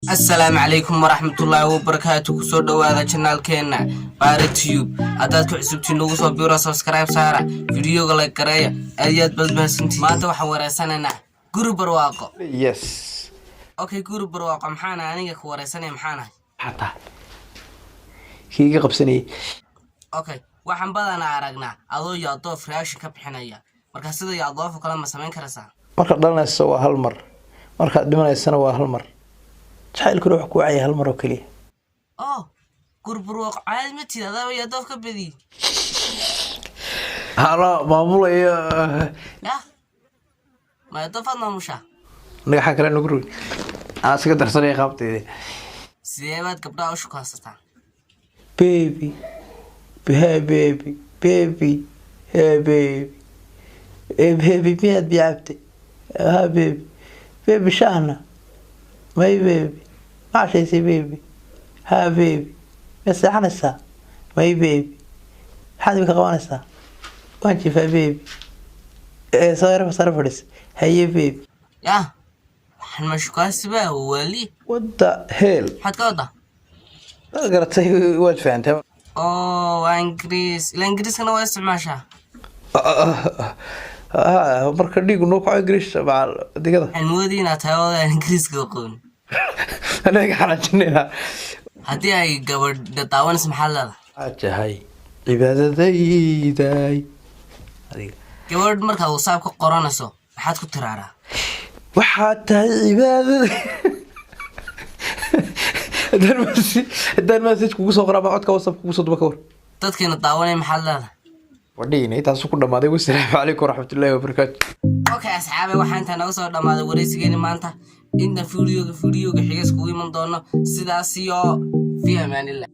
السلام عليكم ورحمة الله وبركاته. كسر دواء channel كنا بارتيوب. أدات كعسبتي نوصل صبيرة سبسكرايب سارة فيديو غلاك كرايا أديات بس سنتي ما توحى سنة جروب رواقة. Yes. أوكي جروب رواقة محانا أنا كورة سنة محانا. حتى كي قبسني. أوكي waxaan badanaa aragnaa adoo yaado fresh ka bixinaya marka sida yaado kala ma sameyn karaysaa marka dhalanayso waa hal mar marka dhimanaysana waa hal mar jacaylku wax ku wacay hal mar oo kaliya gurburuq caadi ma tidaada yaado ka badi hala maamulayo ma yaado fadna musha naga kale nagu ruun asaga darsanay qabtay sidee baad gabdhaha u shukaasataa baby hey baby baby hey baby hey baby مياد بيعبتي ها baby baby شاهنة ماي baby ما عشان يصير baby ها baby بس أنا الساعة ماي baby حد بيكون الساعة وانتي فا baby صار فرس هي baby يا حنا شكاس بقى ولي what the hell حد كذا قرأت واد فهمت وانجليز الانجليز كانوا يسمعها marka dhiig noo ku English baa digada almoodina taawada English ka qoon anaga xarajinayna hadii ay gabadha taawan maxallada ajahay cibaadadayday gabadh marka uu saab ka qoranayso maxaad ku tiraaraa waxa tahay cibaadada dan message kugu soo qoraba codka WhatsApp kugu soo duba ka war dadkeena taawanay maxallada wadhiinay taas ku dhamaaday wassalaamu calaykum waraxmatullaahi wabarakaatu okay asxaabe waxaan inta naga soo dhamaaday wareysigeena maanta inta fiidiyooga xiga isku iman doono sidaas iyo fi amaanillah